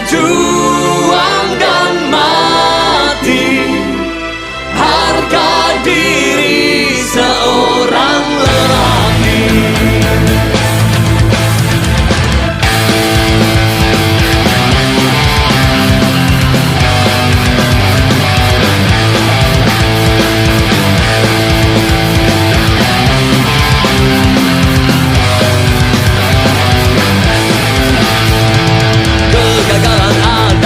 Berjuang dan mati, harga diri seorang lelaki. Kegagalan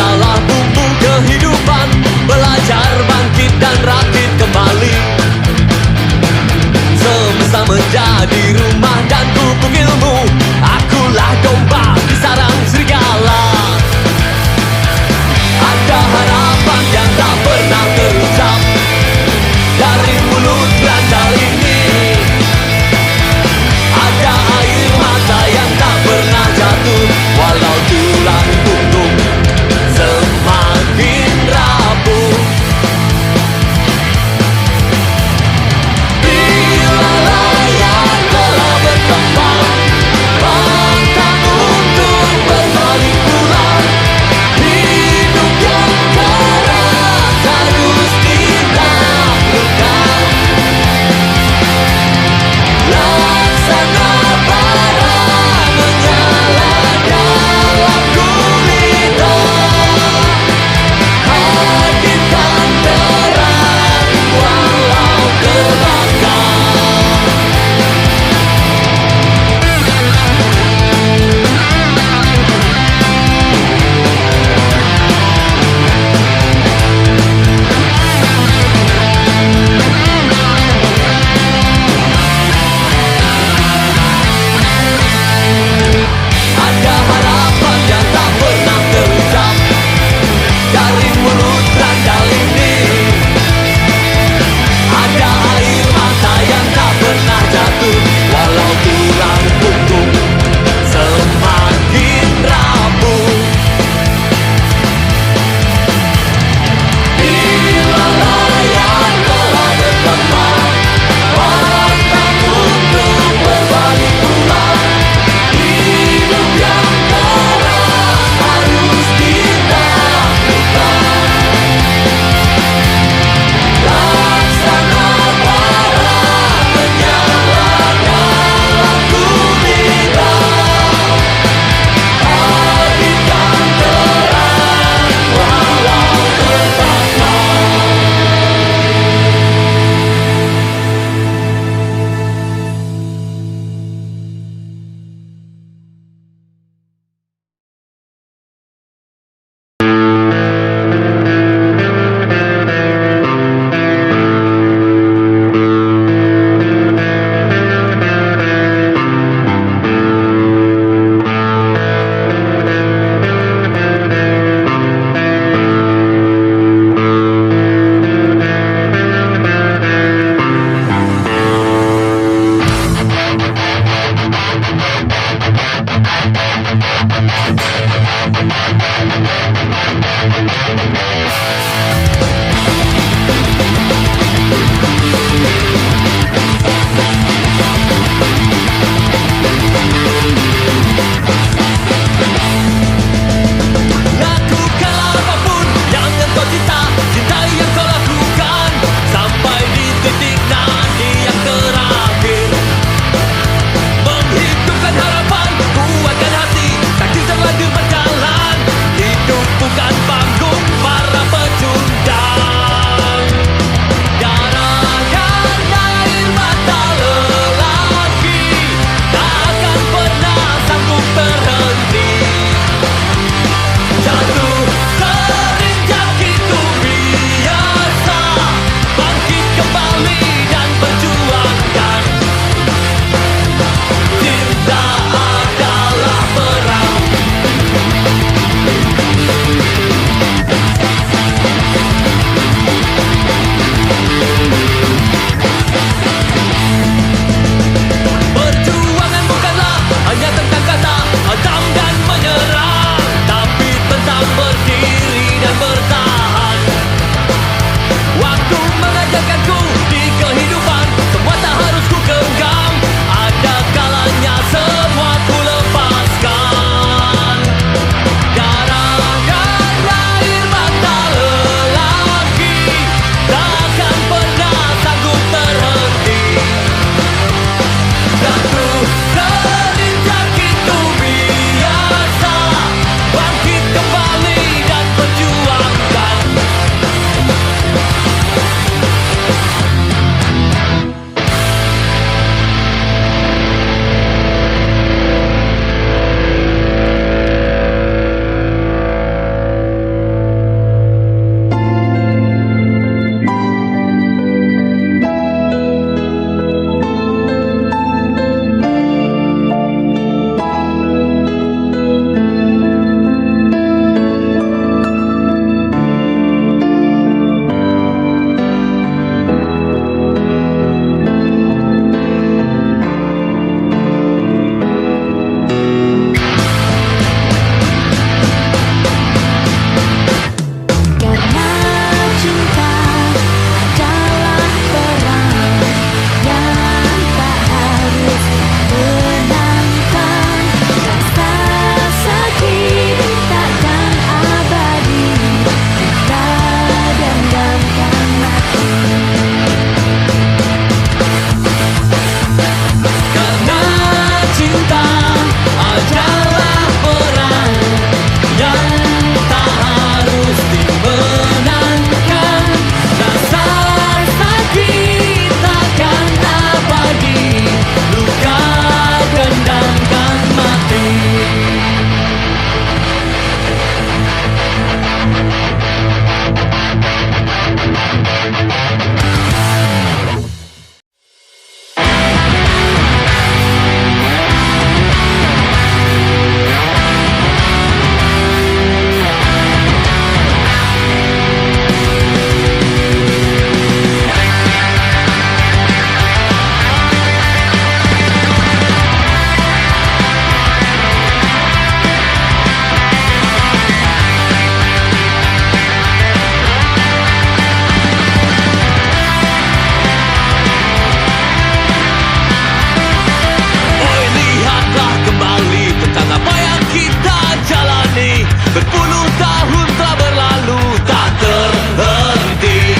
Berpuluh tahun telah berlalu tak terhenti.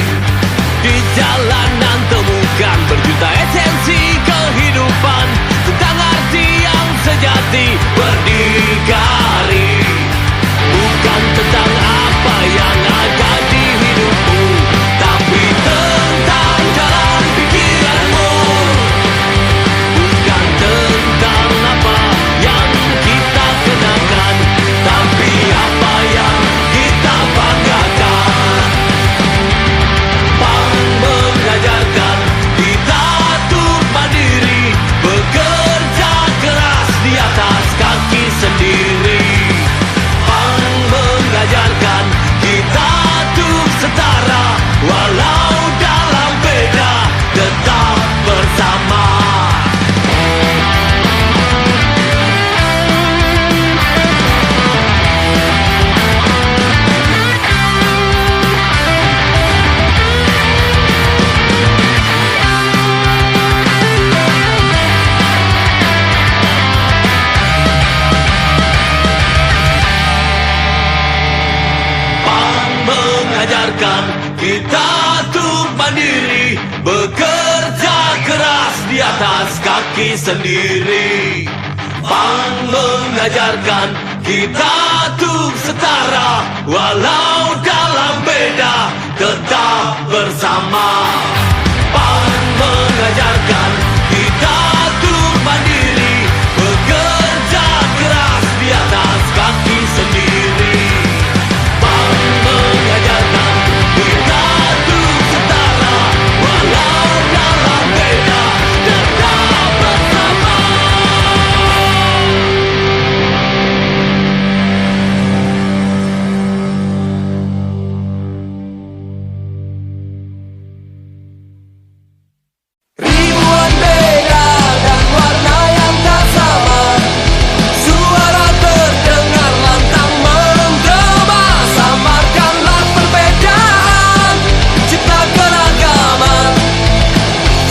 Di jalanan temukan berjuta esensi kehidupan tentang arti yang sejati berdikari. Bukan tentang apa yang ada di hidupmu, tapi tentang jalan pikiranmu. Bukan tentang apa yang kita kenakan, tapi apa yang kita banggakan. Pang mengajarkan kita untuk mandiri, bekerja keras di atas kaki sendiri. Pang mengajarkan kita untuk setara, walau dalam beda tetap bersama. Mengajarkan kita untuk mandiri, bekerja keras di atas kaki sendiri. Pang mengajarkan kita untuk setara, walau dalam beda tetap bersama. Pang mengajarkan kita untuk mandiri, bekerja keras di atas kaki sendiri. Mengajarkan kita untuk setara, walau dalam beda tetap bersama. Ribuan beda dan warna yang tak sama, suara terdengar lantang menggema. Samarkanlah perbedaan, cipta keragaman,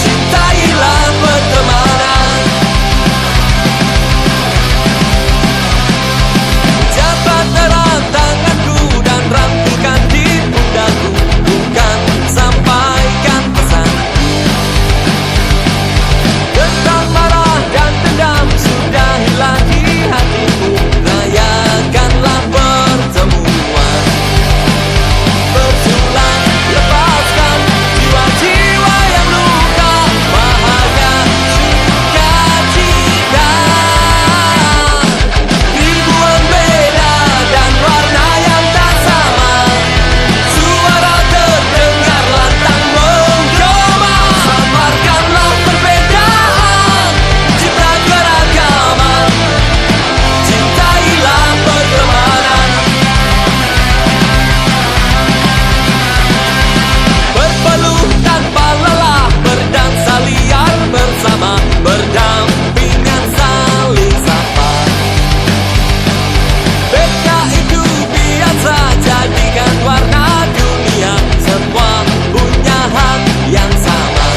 cintailah pertemanan. Jabat erat tanganku dan rangkulkan di pundakku, bukan sampaikan pesan. Dendam, marah dan dendam sudah hilang di hatimu, rayakanlah pertemuan. Berjuang lepaskan jiwa-jiwa yang luka, bahagia sukacita. Ribuan beda dan warna yang tak sama, suara terdengar lantang menggema. Samarkanlah perbedaan, cipta keragaman, cintailah pertemanan. Berpeluh tanpa lelah, berdansa liar bersama, berdampingan saling sapa. Beda itu biasa, jadikan warna dunia, semua punya hak yang sama.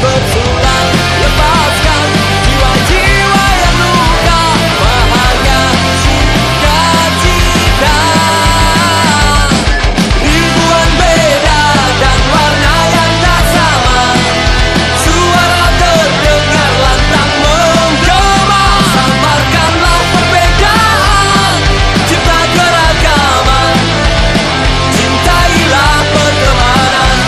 Berjuang lepaskan jiwa-jiwa yang luka, bahagia sukacita. Ribuan beda dan warna yang tak sama, suara terdengar lantang menggema. Samarkanlah perbedaan, cipta keragaman, cintailah pertemanan.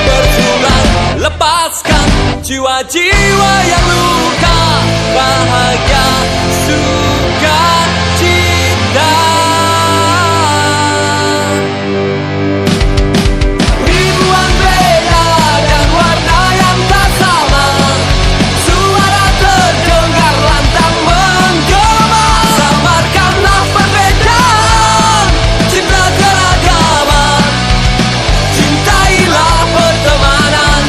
Berjuang lepaskan jiwa-jiwa yang luka, bahagia sukacita. Ribuan beda dan warna yang tak sama, suara terdengar lantang menggema. Samarkanlah perbedaan, cipta keragaman, cintailah pertemanan.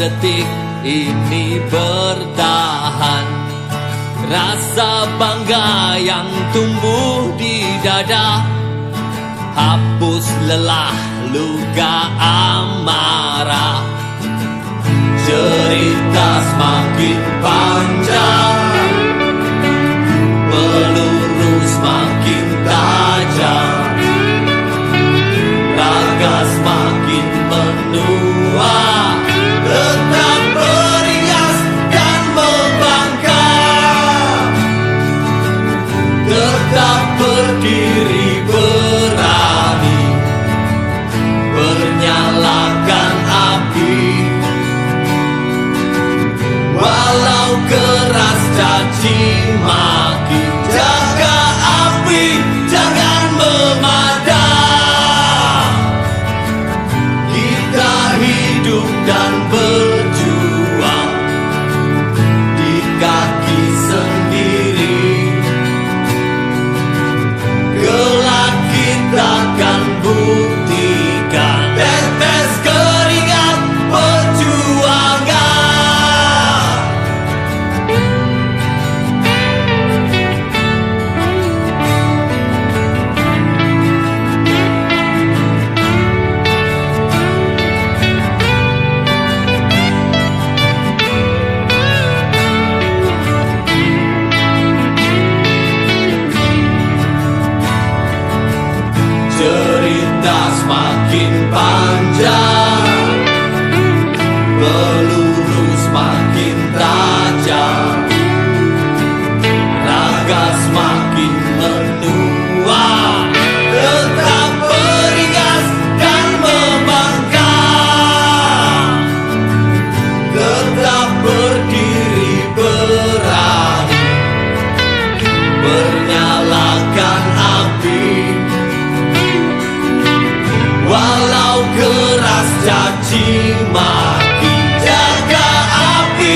detik ini bertahan. Rasa bangga yang tumbuh di dada, hapus lelah luka amarah. Cerita semakin panjang, peluru semakin tajam, raga semakin menua, tetap berias dan membangkang, tetap berdiri berani, bernyalakan api. Walau keras caci maki, jaga api, jangan memadam. Kita hidup dan berjuang di kaki sendiri. Kelak kita akan buktikan tetes keringat perjuangan. Cerita semakin panjang, peluru semakin tajam, raga semakin menua, tetap beringas dan membangkang, tetap berdiri berani, bernyalakan api. Walau keras caci maki, jaga api,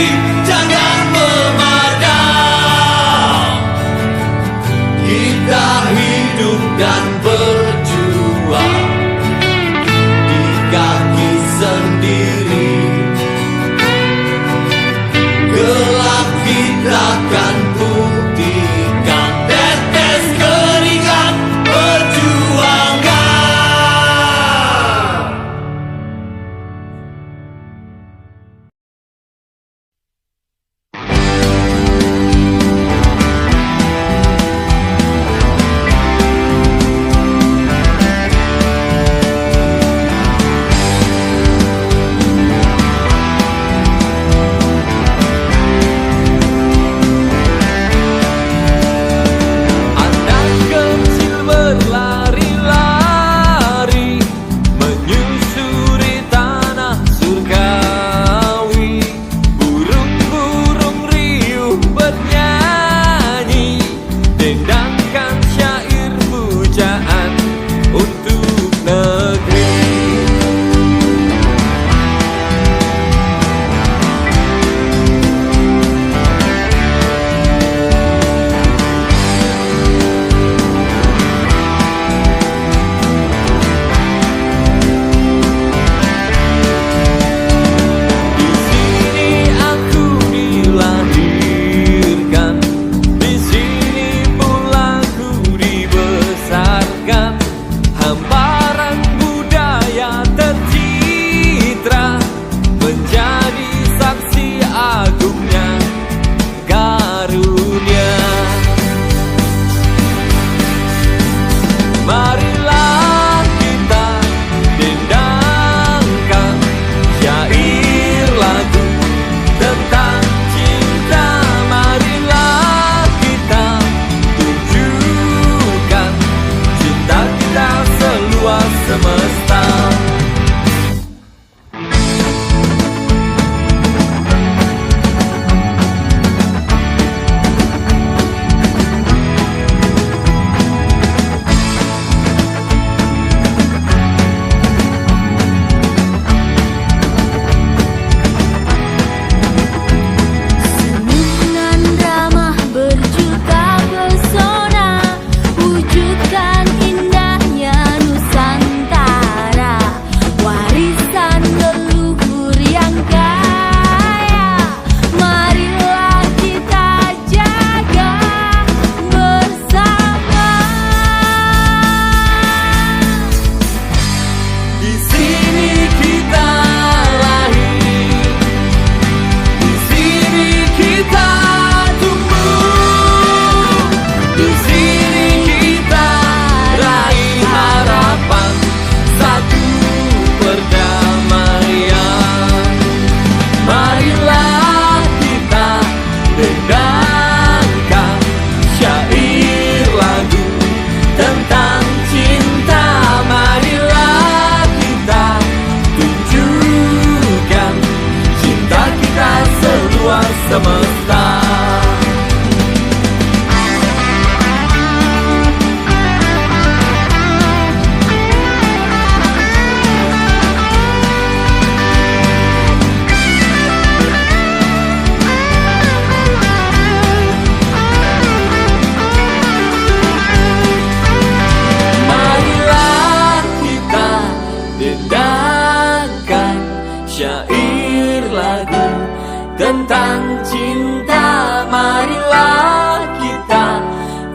tentang cinta. Marilah kita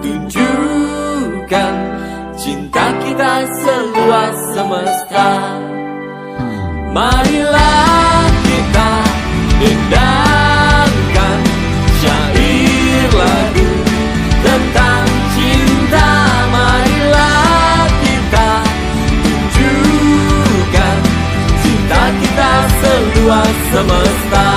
tunjukkan cinta kita seluas semesta. Marilah kita dendangkan syair lagu tentang cinta. Marilah kita tunjukkan cinta kita seluas semesta.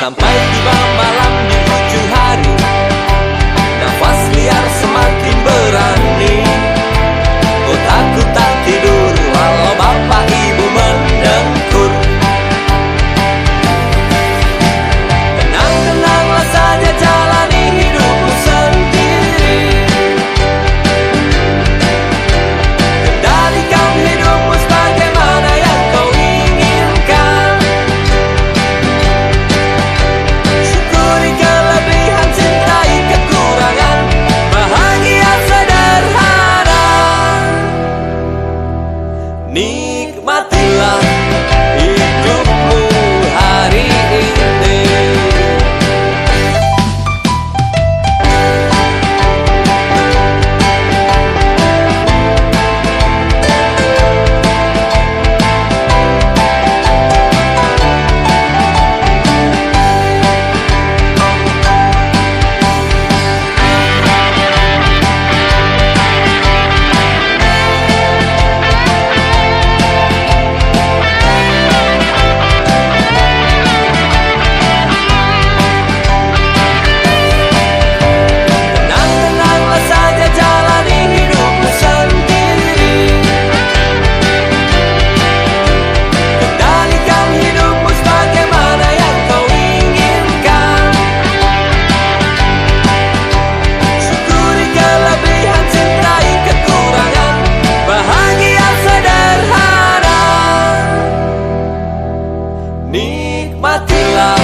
Sampai tiba malam di ujung hari, nafas liar semakin berani. Otakku tak tidur walau bapak ibu mendengkur. Tenang-tenanglah saja jalani hidupmu sendiri. Kendalikan hidupmu sebagaimana yang kau inginkan. Syukuri kelebihan, cintai kekurangan, bahagia sederhana. Nikmatilah hidupmu hari ini. Tenang-tenanglah saja jalani hidupmu sendiri. Kendalikan hidupmu sebagaimana yang kau inginkan. Syukuri kelebihan, cintai kekurangan, bahagia sederhana. Nikmatilah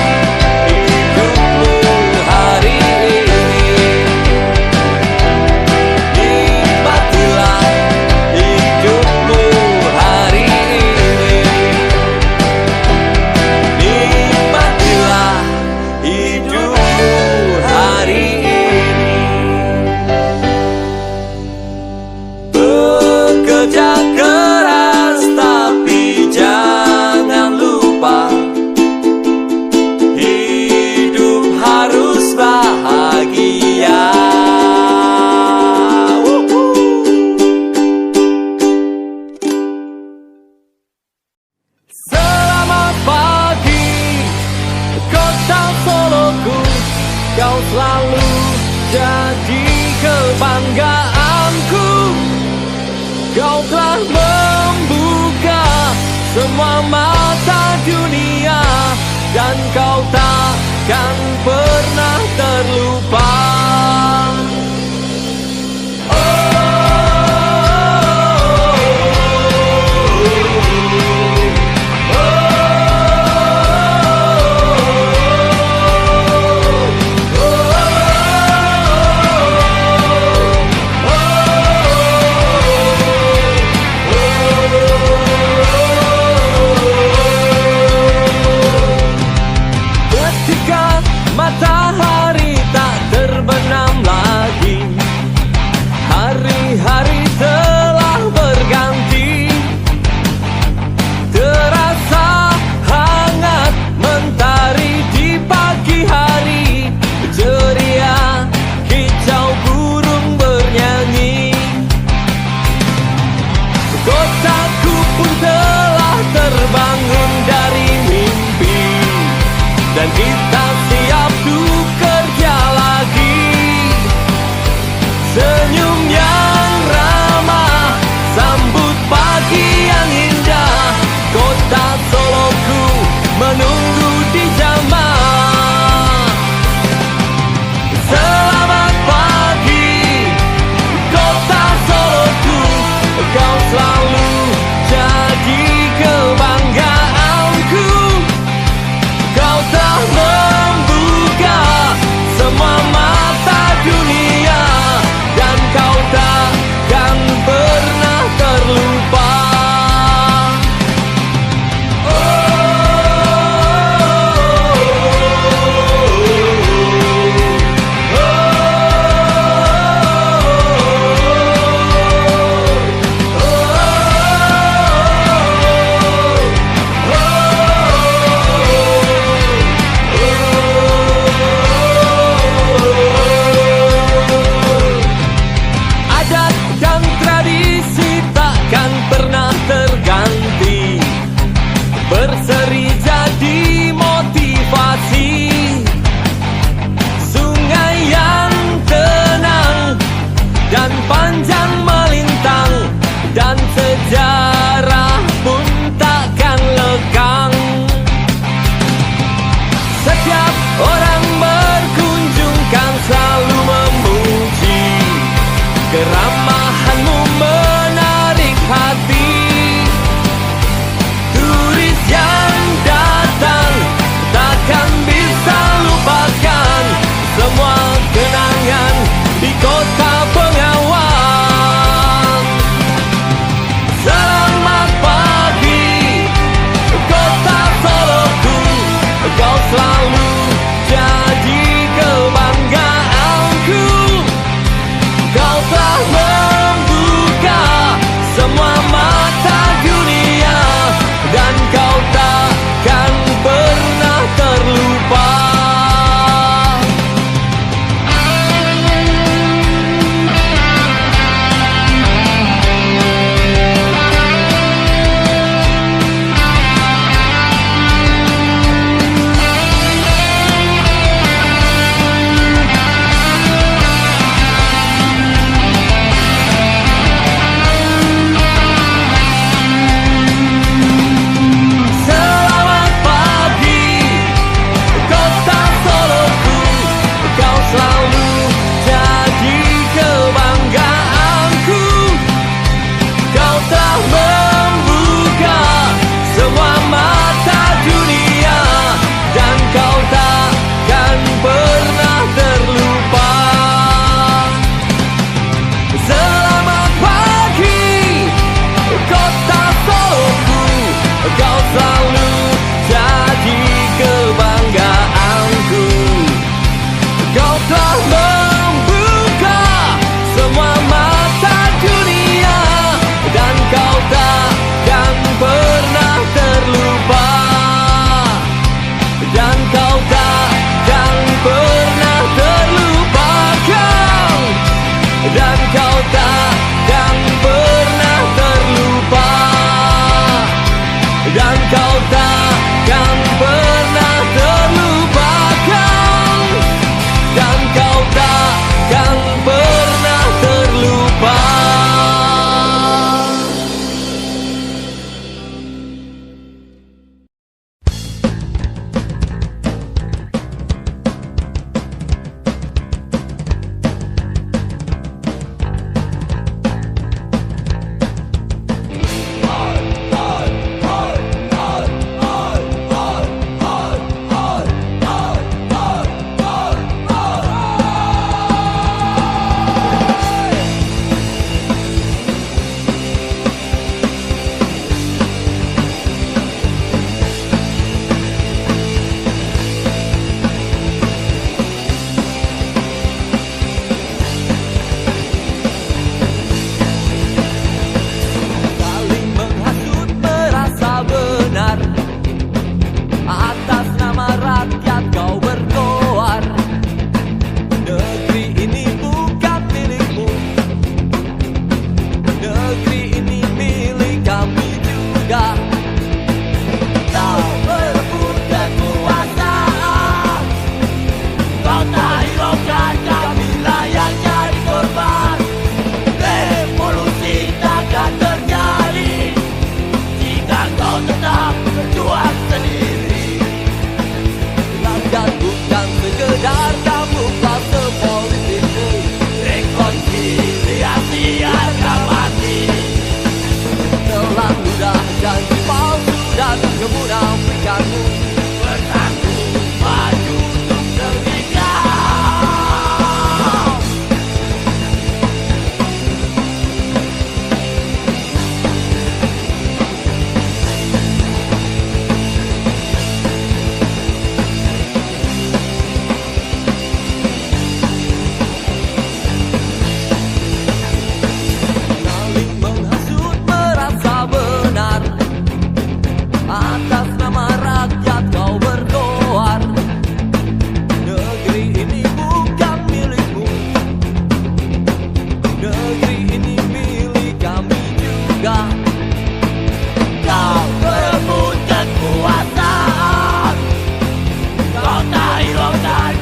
hidupmu hari ini. Nikmatilah hidupmu hari ini. Nikmatilah hidupmu hari ini. Bekerja keras tapi jangan lupa, hidup harus bahagia. Selamat pagi, kota Soloku, kau selalu jadi kebanggaanku. Kau telah membuka semua mata dunia, dan kau takkan pernah terlupa. Ketika matahari tak terbenam lagi, hari-hari telah berganti. Terasa hangat mentari di pagi hari, ceria kicau burung bernyanyi. Kotaku pun telah terbangun dari mimpi, dan kita siap untuk kerja lagi. Senyum yang ramah sambut pagi yang indah. Kota Soloku menunggu di Jamah. Selamat pagi, kota Soloku, kau selalu jadi kebanggaanku. Kau telah kau takkan pernah terlupakan, dan kau takkan pernah terlupa, dan kau takkan pernah terlupakan, dan kau takkan pernah terlupa. Atas nama rakyat kau berkoar. Negeri ini bukan milikmu, negeri ini milik kami juga. Kau berebut kekuasaan, kau tak hiraukan kamilah yang jadi korban. Revolusi takkan terjadi jika kau tetap berjuang sendiri. Dan bukan sekedar kamuflase politikmu, rekonsiliasi harga mati. Terlalu dah janji palsu dan kemunafikanmu, bersatu maju untuk negeri kau. Atas nama rakyat kau berkoar. Negeri ini bukan milikmu, negeri ini milik kami juga. Kau berebut kekuasaan, kau tak hiraukan